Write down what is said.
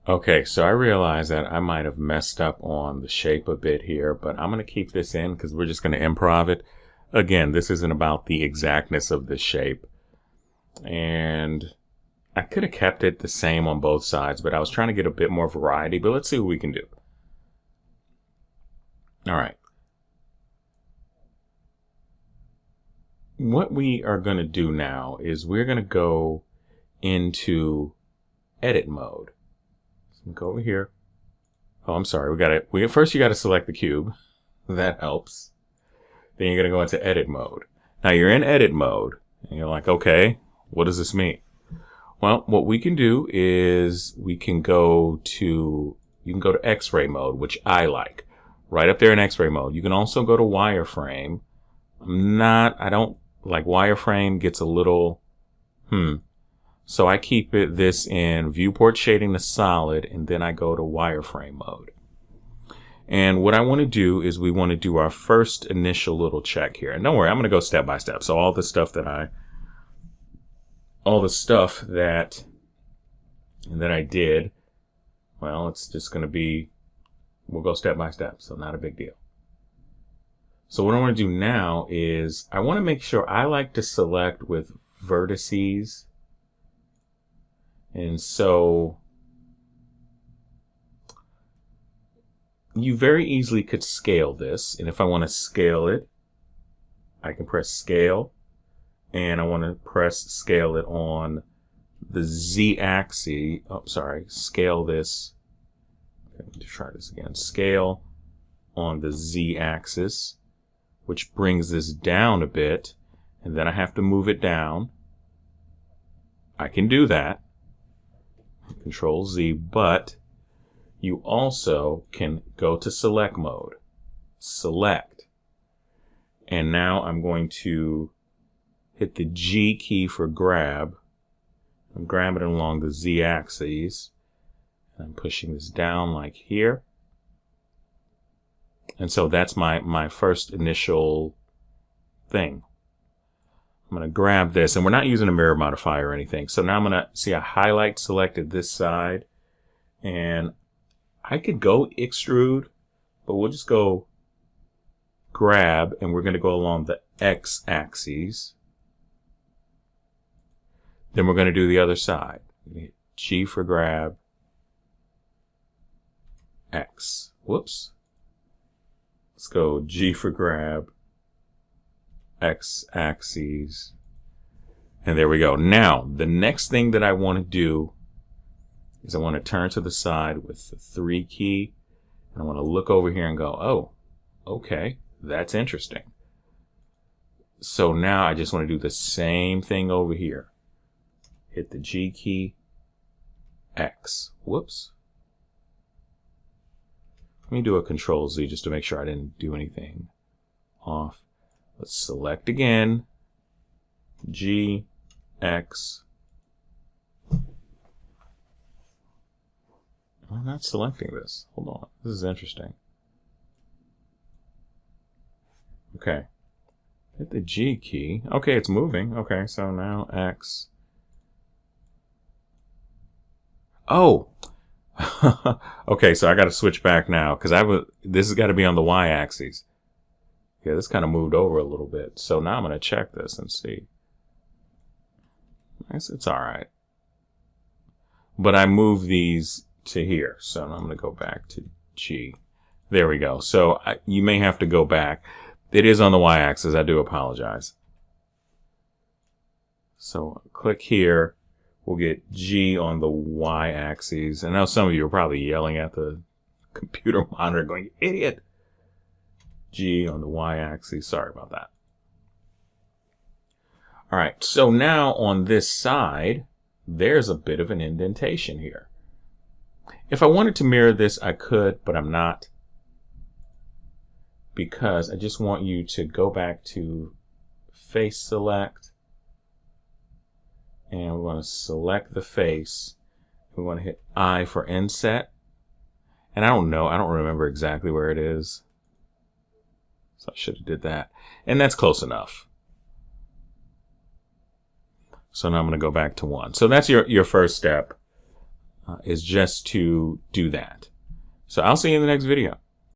Okay, so I realize that I might have messed up on the shape a bit here, but I'm going to keep this in because we're just going to improv it. Again, this isn't about the exactness of the shape. And I could have kept it the same on both sides, but I was trying to get a bit more variety, but let's see what we can do. All right. What we are going to do now is we're going to go into edit mode. So go over here. Oh, I'm sorry. First you got to select the cube. That helps. Then you're going to go into edit mode. Now you're in edit mode and you're like, okay, what does this mean? Well, what we can do is you can go to X-ray mode, which I like. Right up there in X-ray mode. You can also go to wireframe. I don't like wireframe, gets a little, So I keep this in viewport shading to solid, and then I go to wireframe mode. And what I want to do is we want to do our first initial little check here. And don't worry, I'm going to go step by step. So all the stuff that I did, well, it's just going to be, we'll go step by step. So not a big deal. So what I want to do now is I want to make sure I like to select with vertices. And so you very easily could scale this. And if I want to scale it, I can press scale. And I want to press scale it on the Z axis. Oh, sorry. Scale this. Okay, let me try this again. Scale on the Z axis, which brings this down a bit. And then I have to move it down. I can do that. Control Z, but you also can go to select mode. Select. And now I'm going to hit the G key for grab. I'm grabbing it along the Z axis. I'm pushing this down like here. And so that's my first initial thing. I'm going to grab this, and we're not using a mirror modifier or anything. So now I'm going to see a highlight selected this side, and I could go extrude, but we'll just go grab, and we're going to go along the X axis. Then we're going to do the other side. Hit G for grab, X. Whoops. Let's go G for grab, X axis, and there we go. Now, the next thing that I want to do is I want to turn to the side with the 3 key, and I want to look over here and go, oh, okay, that's interesting. So now I just want to do the same thing over here. Hit the G key, X. Whoops. Let me do a Control Z just to make sure I didn't do anything off. Let's select again, G, X. I'm not selecting this. Hold on. This is interesting. Okay. Hit the G key. Okay, it's moving. Okay, so now X. Oh! Okay, so I got to switch back now because this has got to be on the Y axis. Yeah, this kind of moved over a little bit. So now I'm going to check this and see. I guess it's all right. But I moved these to here. So I'm going to go back to G. There we go. So you may have to go back. It is on the Y axis. I do apologize. So click here. We'll get G on the Y axis. I know some of you are probably yelling at the computer monitor going, "You idiot." G on the Y axis. Sorry about that. All right, so now on this side, there's a bit of an indentation here. If I wanted to mirror this, I could, but I'm not, because I just want you to go back to face select, and we want to select the face. We want to hit I for inset, and I don't remember exactly where it is. So I should have did that. And that's close enough. So now I'm going to go back to 1. So that's your first step. is just to do that. So I'll see you in the next video.